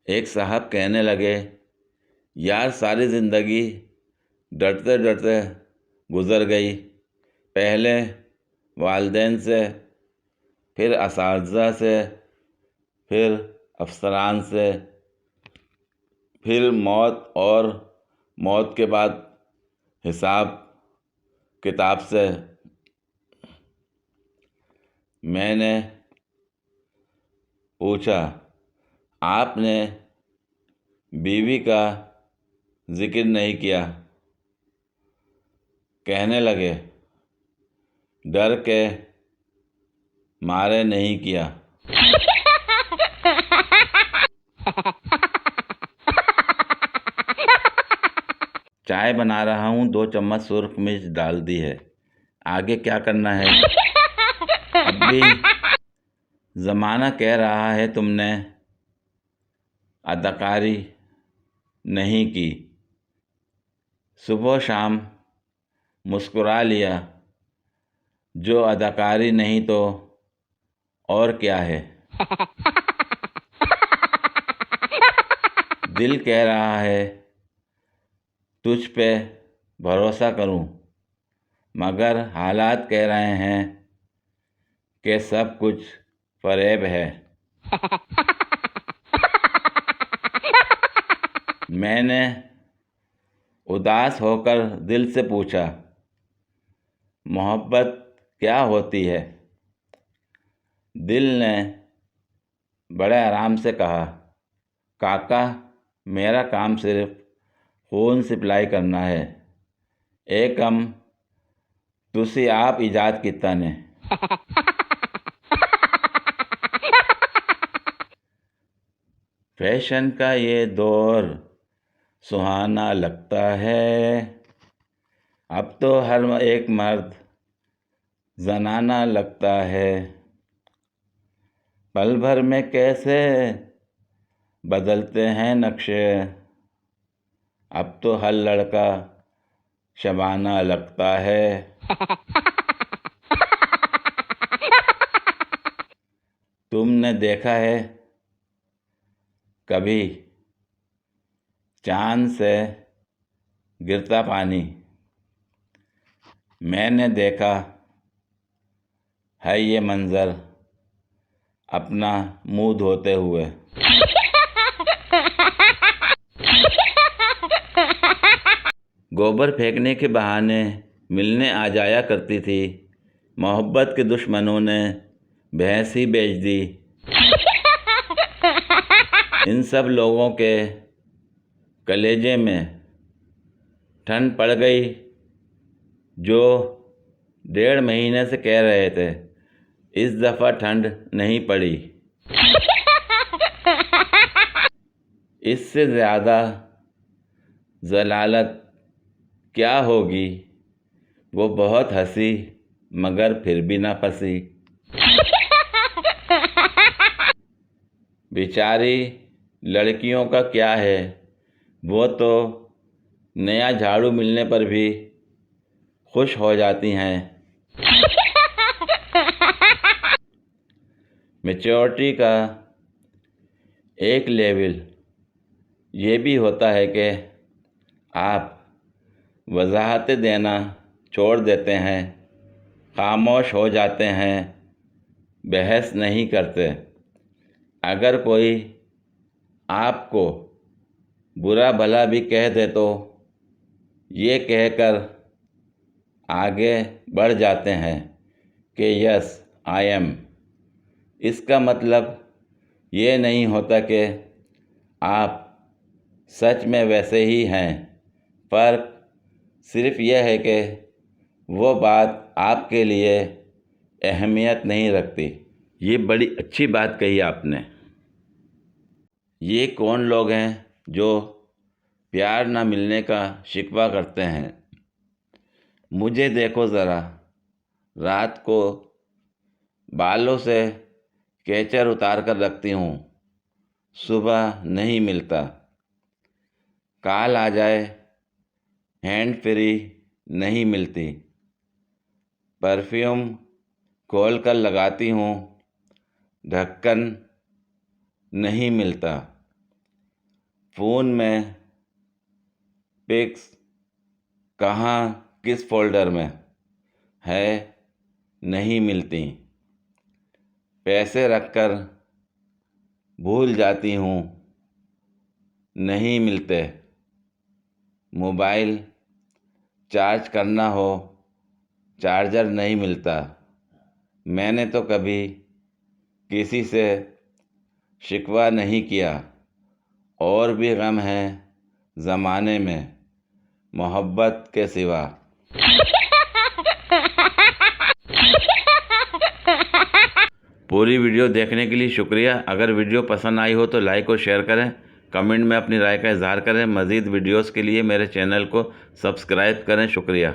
एक साहब कहने लगे, यार सारी ज़िंदगी डरते डरते गुज़र गई। पहले वालिदैन से, फिर असातिज़ा से, फिर अफसरान से, फिर मौत और मौत के बाद हिसाब किताब से। मैंने पूछा, आपने बीवी का जिक्र नहीं किया? कहने लगे, डर के मारे नहीं किया। चाय बना रहा हूँ, 2 चम्मच सुर्ख मिर्च डाल दी है। आगे क्या करना है? अब भी ज़माना कह रहा है तुमने अदाकारी नहीं की। सुबह शाम मुस्कुरा लिया। जो अदाकारी नहीं तो और क्या है? दिल कह रहा है तुझ पे भरोसा करूं, मगर हालात कह रहे हैं कि सब कुछ फ़रेब है। मैंने उदास होकर दिल से पूछा, मोहब्बत क्या होती है? दिल ने बड़े आराम से कहा, काका, मेरा काम सिर्फ खून सप्लाई करना है। ਇਹ ਕੰਮ ਤੁਸੀਂ आप ईजाद किता ने। फैशन का ये दौर सुहाना लगता है। अब तो हर एक मर्द जनाना लगता है। पल भर में कैसे बदलते हैं नक्शे। अब तो हर लड़का शबाना लगता है। तुमने देखा है कभी चांद से गिरता पानी? मैंने देखा है ये मंज़र अपना मुंह धोते हुए। गोबर फेंकने के बहाने मिलने आ जाया करती थी। मोहब्बत के दुश्मनों ने भैंस ही बेच दी। इन सब लोगों के कलेजे में ठंड पड़ गई जो 1.5 महीने से कह रहे थे। इस दफ़ा ठंड नहीं पड़ी। इससे ज़्यादा ज़लालत क्या होगी? वो बहुत हंसी मगर फिर भी ना फंसी। बेचारी लड़कियों का क्या है, वो तो नया झाड़ू मिलने पर भी खुश हो जाती हैं। मैच्योरिटी का एक लेवल ये भी होता है कि आप वजाहतें देना छोड़ देते हैं, खामोश हो जाते हैं, बहस नहीं करते। अगर कोई आपको बुरा भला भी कह दे तो ये कहकर आगे बढ़ जाते हैं कि यस आई एम। इसका मतलब ये नहीं होता कि आप सच में वैसे ही हैं। फ़र्क सिर्फ यह है कि वो बात आपके लिए अहमियत नहीं रखती। ये बड़ी अच्छी बात कही आपने। ये कौन लोग हैं जो प्यार ना मिलने का शिकवा करते हैं? मुझे देखो ज़रा, रात को बालों से केचर उतार कर रखती हूँ, सुबह नहीं मिलता। काल आ जाए हैंड फ्री नहीं मिलती। परफ्यूम खोल कर लगाती हूँ, ढक्कन नहीं मिलता। फ़ोन में पिक्स कहाँ किस फ़ोल्डर में है नहीं मिलती। पैसे रखकर भूल जाती हूँ नहीं मिलते। मोबाइल चार्ज करना हो चार्जर नहीं मिलता। मैंने तो कभी किसी से शिकवा नहीं किया। और भी गम है ज़माने में मोहब्बत के सिवा। पूरी वीडियो देखने के लिए शुक्रिया। अगर वीडियो पसंद आई हो तो लाइक और शेयर करें। कमेंट में अपनी राय का इजहार करें। मज़ीद वीडियोस के लिए मेरे चैनल को सब्सक्राइब करें। शुक्रिया।